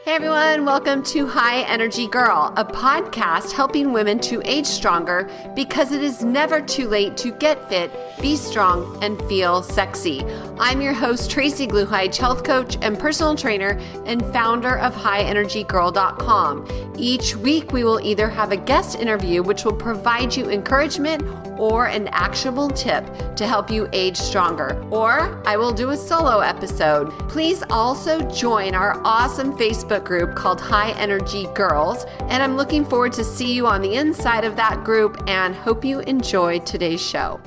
Hey everyone, welcome to High Energy Girl, a podcast helping women to age stronger because it is never too late to get fit, be strong, and feel sexy. I'm your host, Tracy Gluhige, health coach and personal trainer and founder of HighEnergyGirl.com. Each week, we will either have a guest interview, which will provide you encouragement or an actionable tip to help you age stronger, or I will do a solo episode. Please also join our awesome Facebook group called High Energy Girls, and I'm looking forward to see you on the inside of that group and hope you enjoy today's show.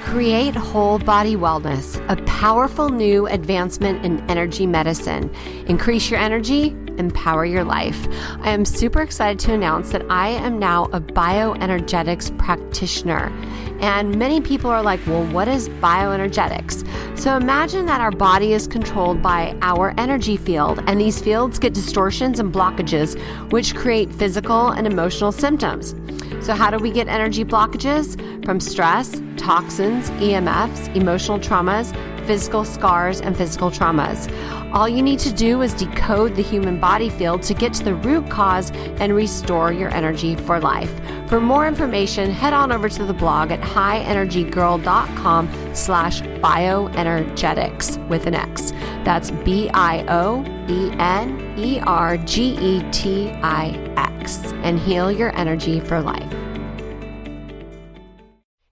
Create Whole Body Wellness, a powerful new advancement in energy medicine. Increase your energy, empower your life. I am super excited to announce that I am now a bioenergetics practitioner. And many people are like, well, what is bioenergetics? So imagine that our body is controlled by our energy field, and these fields get distortions and blockages, which create physical and emotional symptoms. So how do we get energy blockages? From stress, toxins, EMFs, emotional traumas, physical scars, and physical traumas. All you need to do is decode the human body field to get to the root cause and restore your energy for life. For more information, head on over to the blog at highenergygirl.com/bioenergetics with an X. That's BIOENERGETIX, and heal your energy for life.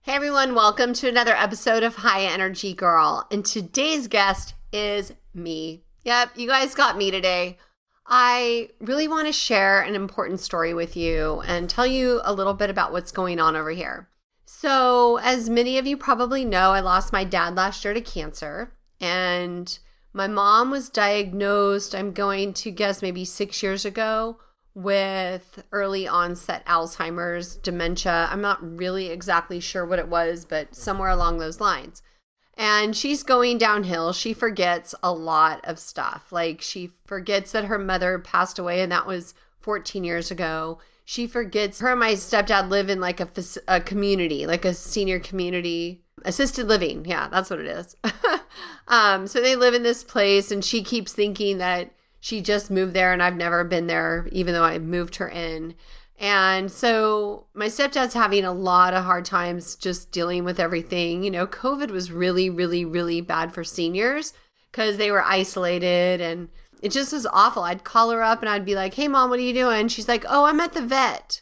Hey everyone, welcome to another episode of High Energy Girl. And today's guest is me. Yep, you guys got me today. I really want to share an important story with you and tell you a little bit about what's going on over here. So, as many of you probably know, I lost my dad last year to cancer, and my mom was diagnosed, I'm going to guess maybe 6 years ago, with early onset Alzheimer's, dementia. I'm not really exactly sure what it was, but somewhere along those lines. And she's going downhill. She forgets a lot of stuff. Like, she forgets that her mother passed away, and that was 14 years ago. She forgets her and my stepdad live in like a community, like a senior community, assisted living. Yeah, that's what it is. So they live in this place, and she keeps thinking that she just moved there and I've never been there, even though I moved her in. And so my stepdad's having a lot of hard times just dealing with everything. You know, COVID was really, really, really bad for seniors because they were isolated, and it just was awful. I'd call her up and I'd be like, hey, Mom, what are you doing? She's like, oh, I'm at the vet.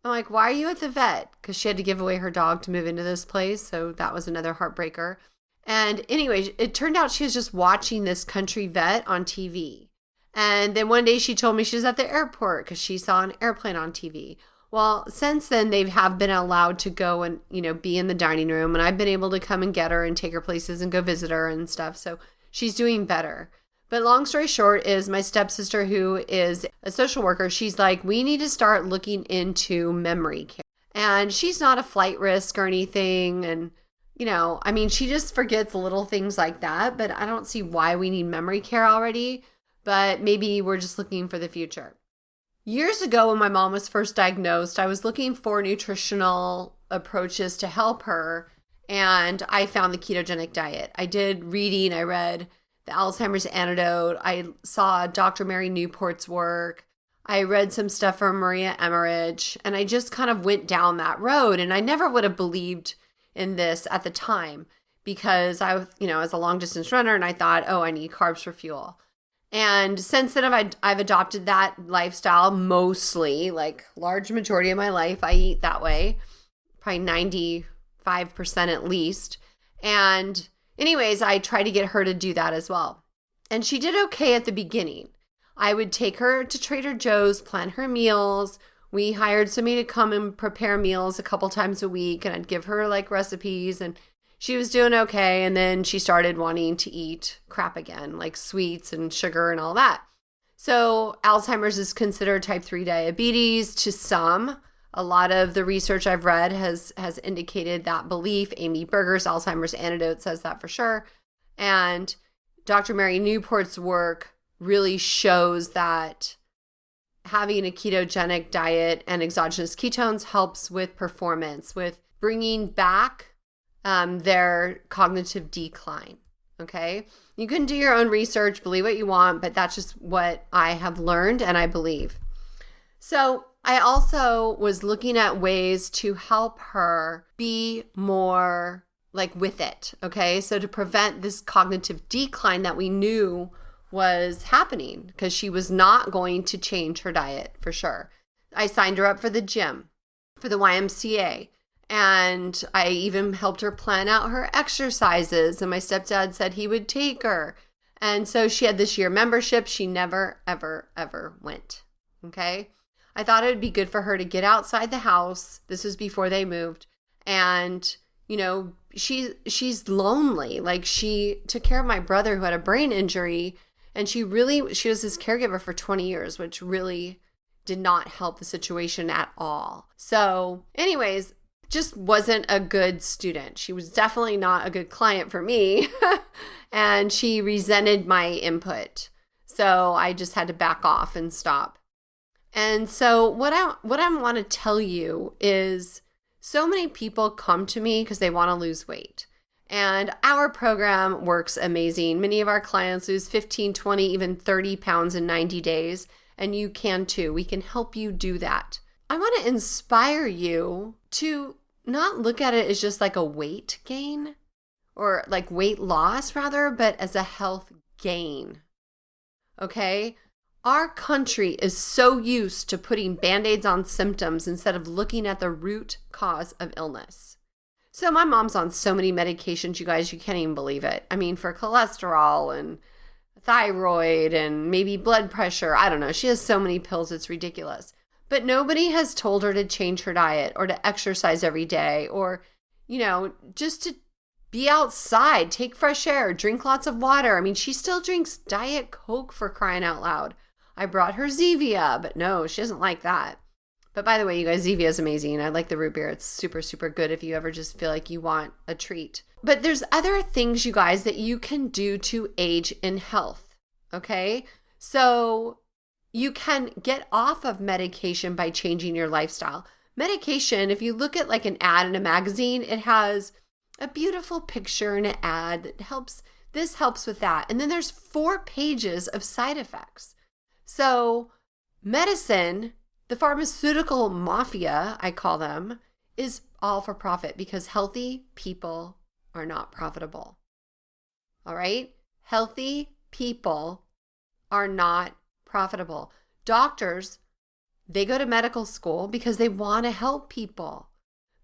I'm like, why are you at the vet? Because she had to give away her dog to move into this place. So that was another heartbreaker. And anyway, it turned out she was just watching this country vet on TV. And then one day she told me she was at the airport because she saw an airplane on TV. Well, since then, they have been allowed to go and, be in the dining room. And I've been able to come and get her and take her places and go visit her and stuff. So she's doing better. But long story short is my stepsister, who is a social worker, she's like, we need to start looking into memory care. And she's not a flight risk or anything. And, she just forgets little things like that. But I don't see why we need memory care already. But maybe we're just looking for the future. Years ago, when my mom was first diagnosed, I was looking for nutritional approaches to help her, and I found the ketogenic diet. I did reading. I read the Alzheimer's Antidote. I saw Dr. Mary Newport's work. I read some stuff from Maria Emmerich, and I just kind of went down that road, and I never would have believed in this at the time because I was a long-distance runner, and I thought, oh, I need carbs for fuel. And since then, I've adopted that lifestyle mostly, like large majority of my life, I eat that way, probably 95% at least. And anyways, I try to get her to do that as well. And she did okay at the beginning. I would take her to Trader Joe's, plan her meals. We hired somebody to come and prepare meals a couple times a week, and I'd give her like recipes, and she was doing okay, and then she started wanting to eat crap again, like sweets and sugar and all that. So Alzheimer's is considered type 3 diabetes to some. A lot of the research I've read has indicated that belief. Amy Berger's Alzheimer's Antidote says that for sure. And Dr. Mary Newport's work really shows that having a ketogenic diet and exogenous ketones helps with performance, with bringing back their cognitive decline. Okay. You can do your own research, believe what you want, but that's just what I have learned and I believe. So I also was looking at ways to help her be more like with it. Okay. So to prevent this cognitive decline that we knew was happening because she was not going to change her diet for sure. I signed her up for the gym, for the YMCA. And I even helped her plan out her exercises. And my stepdad said he would take her. And so she had this year membership. She never, ever, ever went. Okay. I thought it would be good for her to get outside the house. This was before they moved. And, you know, she's lonely. Like she took care of my brother who had a brain injury. And she was his caregiver for 20 years, which really did not help the situation at all. So anyways, just wasn't a good student. She was definitely not a good client for me. And she resented my input. So I just had to back off and stop. And so what I want to tell you is so many people come to me because they want to lose weight. And our program works amazing. Many of our clients lose 15, 20, even 30 pounds in 90 days. And you can too. We can help you do that. I want to inspire you to not look at it as just like a weight gain or like weight loss rather, but as a health gain. Okay? Our country is so used to putting Band-Aids on symptoms instead of looking at the root cause of illness. So my mom's on so many medications, you guys, you can't even believe it. I mean, for cholesterol and thyroid and maybe blood pressure. I don't know. She has so many pills, it's ridiculous. But nobody has told her to change her diet or to exercise every day or, you know, just to be outside, take fresh air, drink lots of water. I mean, she still drinks Diet Coke for crying out loud. I brought her Zevia, but no, she doesn't like that. But by the way, you guys, Zevia is amazing. I like the root beer. It's super, super good if you ever just feel like you want a treat. But there's other things, you guys, that you can do to age in health, okay? So you can get off of medication by changing your lifestyle. Medication, if you look at like an ad in a magazine, it has a beautiful picture and an ad that helps. This helps with that. And then there's 4 pages of side effects. So medicine, the pharmaceutical mafia, I call them, is all for profit because healthy people are not profitable. All right? Healthy people are not profitable. Doctors, they go to medical school because they want to help people,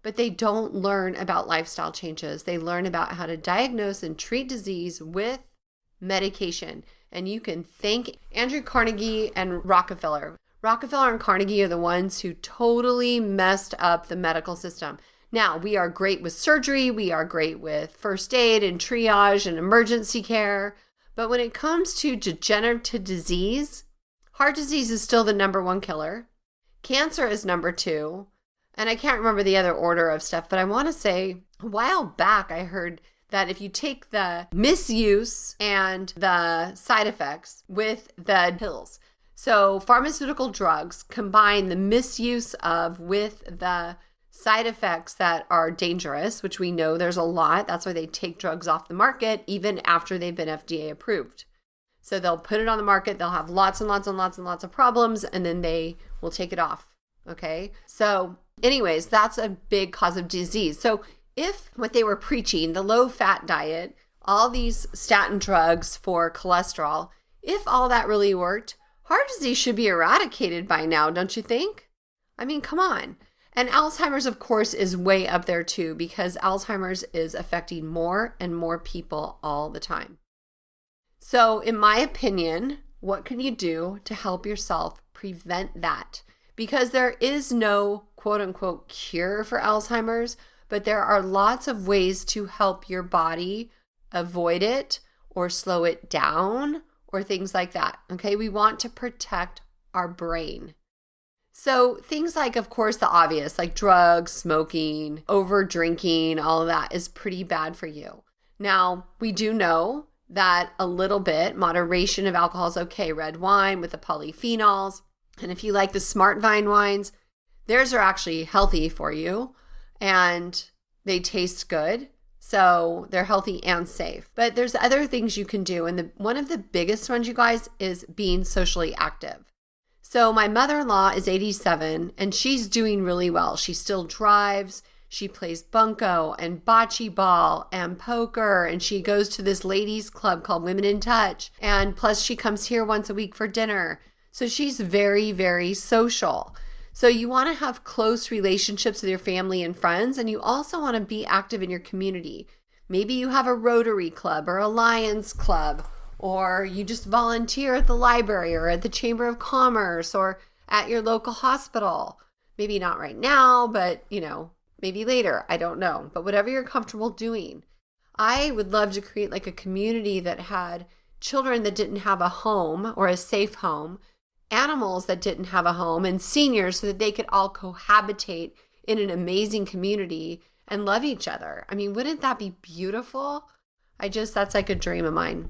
but they don't learn about lifestyle changes. They learn about how to diagnose and treat disease with medication. And you can thank Andrew Carnegie and Rockefeller. Rockefeller and Carnegie are the ones who totally messed up the medical system. Now, we are great with surgery. We are great with first aid and triage and emergency care. But when it comes to degenerative disease, heart disease is still the number 1 killer. Cancer is number 2. And I can't remember the other order of stuff, but I want to say a while back I heard that if you take the misuse and the side effects with the pills, so pharmaceutical drugs combine the misuse of with the side effects that are dangerous, which we know there's a lot. That's why they take drugs off the market even after they've been FDA approved. So they'll put it on the market, they'll have lots and lots and lots and lots of problems, and then they will take it off. Okay? So anyways, that's a big cause of disease. So if what they were preaching, the low-fat diet, all these statin drugs for cholesterol, if all that really worked, heart disease should be eradicated by now, don't you think? I mean, come on. And Alzheimer's, of course, is way up there too because Alzheimer's is affecting more and more people all the time. So in my opinion, what can you do to help yourself prevent that? Because there is no quote-unquote cure for Alzheimer's, but there are lots of ways to help your body avoid it or slow it down or things like that. Okay, we want to protect our brain. So things like, of course, the obvious, like drugs, smoking, over drinking, all of that is pretty bad for you. Now, we do know that a little bit, moderation of alcohol is okay. Red wine with the polyphenols. And if you like the smart vine wines, theirs are actually healthy for you and they taste good. So they're healthy and safe. But there's other things you can do. And one of the biggest ones, you guys, is being socially active. So my mother-in-law is 87 and she's doing really well. She still drives. She plays bunco and bocce ball and poker, and she goes to this ladies club called Women in Touch. And plus she comes here once a week for dinner. So she's very, very social. So you want to have close relationships with your family and friends, and you also want to be active in your community. Maybe you have a Rotary Club or a Lions Club, or you just volunteer at the library or at the Chamber of Commerce or at your local hospital. Maybe not right now, but maybe later. I don't know. But whatever you're comfortable doing. I would love to create like a community that had children that didn't have a home or a safe home, animals that didn't have a home, and seniors so that they could all cohabitate in an amazing community and love each other. I mean, wouldn't that be beautiful? That's like a dream of mine.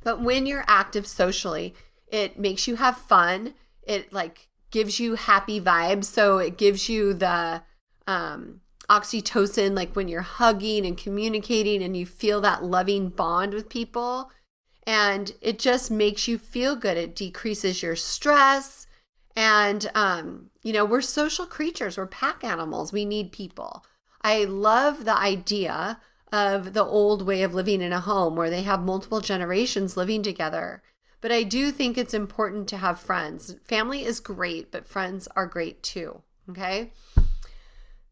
But when you're active socially, it makes you have fun. It like gives you happy vibes. So it gives you the oxytocin, like when you're hugging and communicating and you feel that loving bond with people. And it just makes you feel good. It decreases your stress. And, we're social creatures. We're pack animals. We need people. I love the idea of the old way of living in a home where they have multiple generations living together. But I do think it's important to have friends. Family is great, but friends are great too. Okay.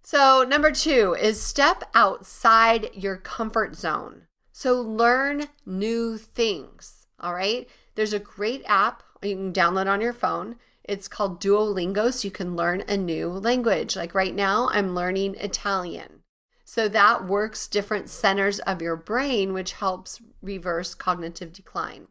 So number 2 is step outside your comfort zone. So learn new things, all right? There's a great app you can download on your phone. It's called Duolingo, so you can learn a new language. Like right now, I'm learning Italian. So that works different centers of your brain, which helps reverse cognitive decline.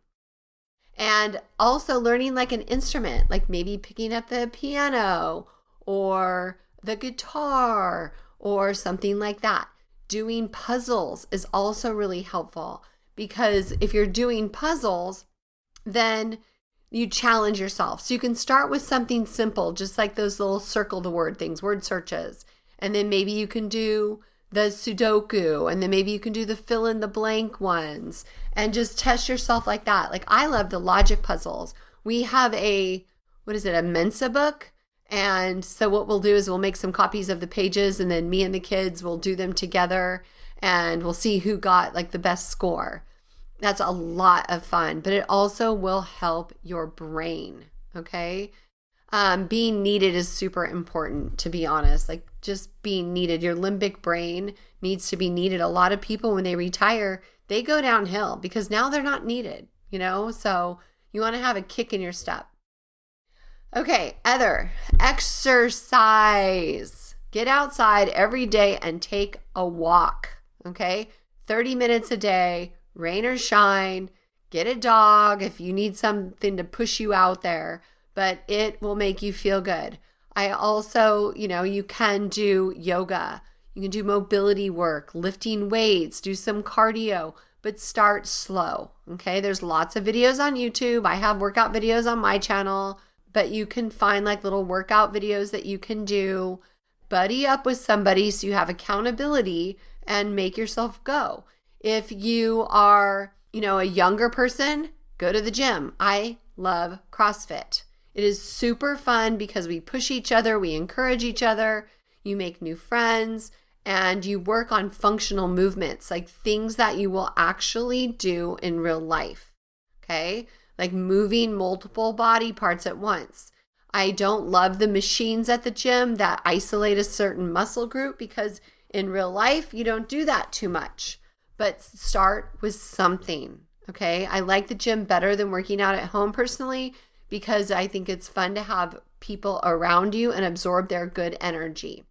And also learning like an instrument, like maybe picking up the piano or the guitar or something like that. Doing puzzles is also really helpful because if you're doing puzzles, then you challenge yourself. So you can start with something simple, just like those little circle the word things, word searches. And then maybe you can do the Sudoku, and then maybe you can do the fill in the blank ones and just test yourself like that. Like I love the logic puzzles. We have a Mensa book. And so what we'll do is we'll make some copies of the pages, and then me and the kids will do them together and we'll see who got like the best score. That's a lot of fun, but it also will help your brain. Okay. Being needed is super important, to be honest. Like just being needed. Your limbic brain needs to be needed. A lot of people, when they retire, they go downhill because now they're not needed, so you want to have a kick in your step. Okay, other exercise. Get outside every day and take a walk, okay? 30 minutes a day, rain or shine. Get a dog if you need something to push you out there, but it will make you feel good. I also, you can do yoga. You can do mobility work, lifting weights, do some cardio, but start slow, okay? There's lots of videos on YouTube. I have workout videos on my channel. But you can find like little workout videos that you can do. Buddy up with somebody so you have accountability and make yourself go. If you are, a younger person, go to the gym. I love CrossFit. It is super fun because we push each other, we encourage each other, you make new friends, and you work on functional movements, like things that you will actually do in real life. Okay? Like moving multiple body parts at once. I don't love the machines at the gym that isolate a certain muscle group because in real life, you don't do that too much. But start with something, okay? I like the gym better than working out at home personally because I think it's fun to have people around you and absorb their good energy.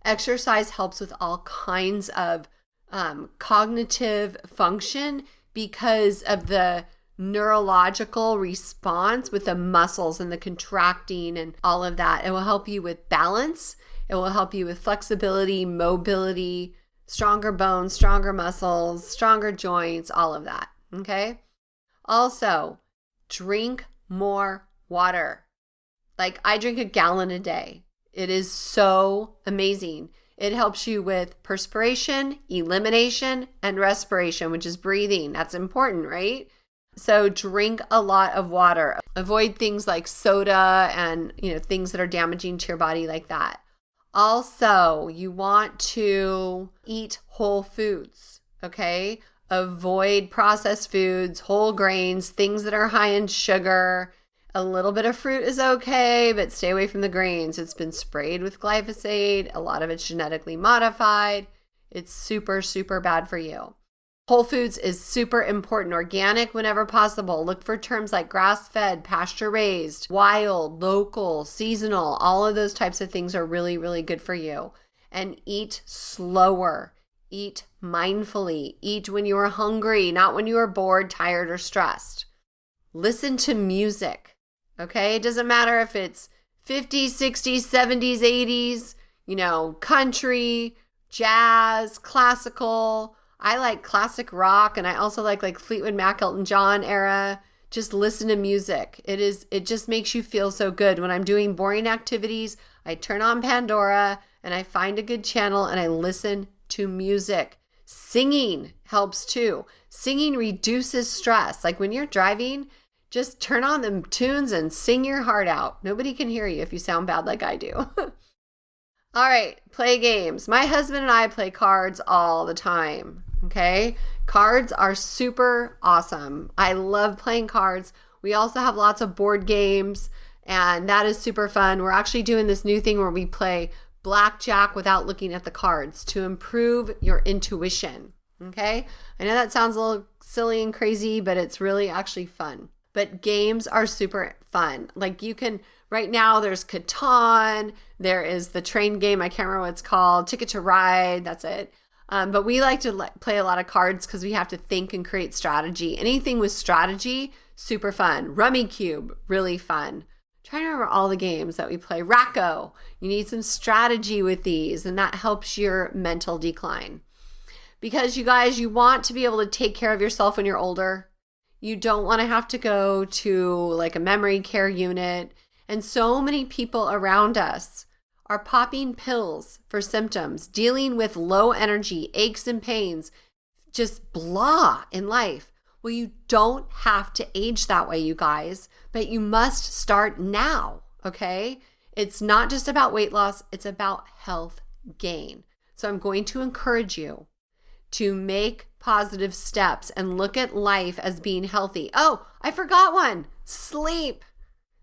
Exercise helps with all kinds of cognitive function because of the neurological response with the muscles and the contracting and all of that. It will help you with balance. It will help you with flexibility, mobility, stronger bones, stronger muscles, stronger joints, all of that. Okay. Also, drink more water. Like I drink a gallon a day. It is so amazing. It helps you with perspiration, elimination, and respiration, which is breathing. That's important, right? So drink a lot of water. Avoid things like soda and, things that are damaging to your body like that. Also, you want to eat whole foods, okay? Avoid processed foods, whole grains, things that are high in sugar. A little bit of fruit is okay, but stay away from the grains. It's been sprayed with glyphosate. A lot of it's genetically modified. It's super, super bad for you. Whole foods is super important. Organic whenever possible. Look for terms like grass-fed, pasture-raised, wild, local, seasonal. All of those types of things are really, really good for you. And eat slower. Eat mindfully. Eat when you are hungry, not when you are bored, tired, or stressed. Listen to music. Okay, it doesn't matter if it's 50s, 60s, 70s, 80s, country, jazz, classical. I like classic rock, and I also like Fleetwood Mac, Elton John era. Just listen to music. It just makes you feel so good. When I'm doing boring activities, I turn on Pandora and I find a good channel and I listen to music. Singing helps too. Singing reduces stress. Like when you're driving, just turn on the tunes and sing your heart out. Nobody can hear you if you sound bad like I do. All right, play games. My husband and I play cards all the time, okay? Cards are super awesome. I love playing cards. We also have lots of board games, and that is super fun. We're actually doing this new thing where we play blackjack without looking at the cards to improve your intuition, okay? I know that sounds a little silly and crazy, but it's really actually fun. But games are super fun. Like right now there's Catan, there is the train game, I can't remember what it's called, Ticket to Ride, that's it. But we like to play a lot of cards because we have to think and create strategy. Anything with strategy, super fun. Rummy Cube, really fun. I'm trying to remember all the games that we play. Racco, you need some strategy with these, and that helps your mental decline. Because you guys, you want to be able to take care of yourself when you're older. You don't want to have to go to like a memory care unit. And so many people around us are popping pills for symptoms, dealing with low energy, aches and pains, just blah in life. Well, you don't have to age that way, you guys, but you must start now, okay? It's not just about weight loss, it's about health gain. So I'm going to encourage you to make positive steps and look at life as being healthy. Oh, I forgot one. Sleep.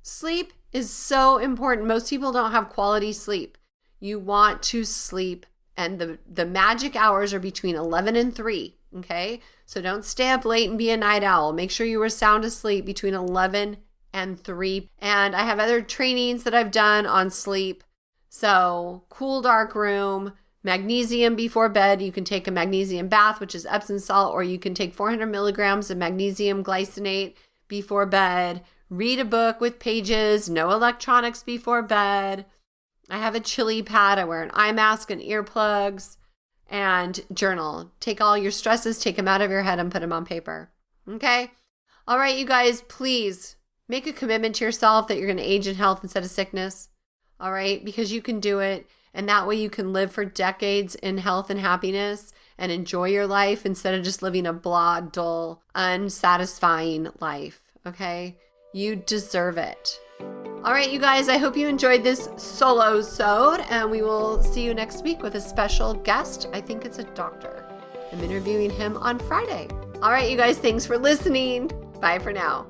Sleep is so important. Most people don't have quality sleep. You want to sleep, and the magic hours are between 11 and 3, okay? So don't stay up late and be a night owl. Make sure you were sound asleep between 11 and 3. And I have other trainings that I've done on sleep. So cool, dark room, magnesium before bed. You can take a magnesium bath, which is Epsom salt, or you can take 400 milligrams of magnesium glycinate before bed. Read a book with pages, no electronics before bed. I have a chili pad. I wear an eye mask and earplugs, and journal. Take all your stresses, take them out of your head and put them on paper. Okay? All right, you guys, please make a commitment to yourself that you're going to age in health instead of sickness. All right? Because you can do it. And that way you can live for decades in health and happiness and enjoy your life instead of just living a blah, dull, unsatisfying life. Okay? You deserve it. All right, you guys, I hope you enjoyed this solo-sode, and we will see you next week with a special guest. I think it's a doctor. I'm interviewing him on Friday. All right, you guys, thanks for listening. Bye for now.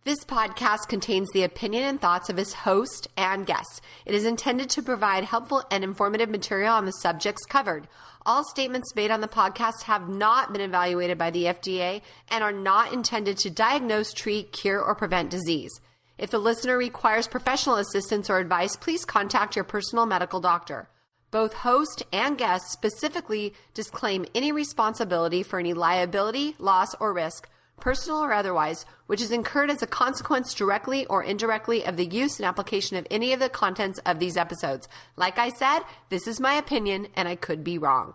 This podcast contains the opinion and thoughts of its host and guests. It is intended to provide helpful and informative material on the subjects covered. All statements made on the podcast have not been evaluated by the FDA and are not intended to diagnose, treat, cure, or prevent disease. If the listener requires professional assistance or advice, please contact your personal medical doctor. Both host and guest specifically disclaim any responsibility for any liability, loss, or risk, personal or otherwise, which is incurred as a consequence directly or indirectly of the use and application of any of the contents of these episodes. Like I said, this is my opinion and I could be wrong.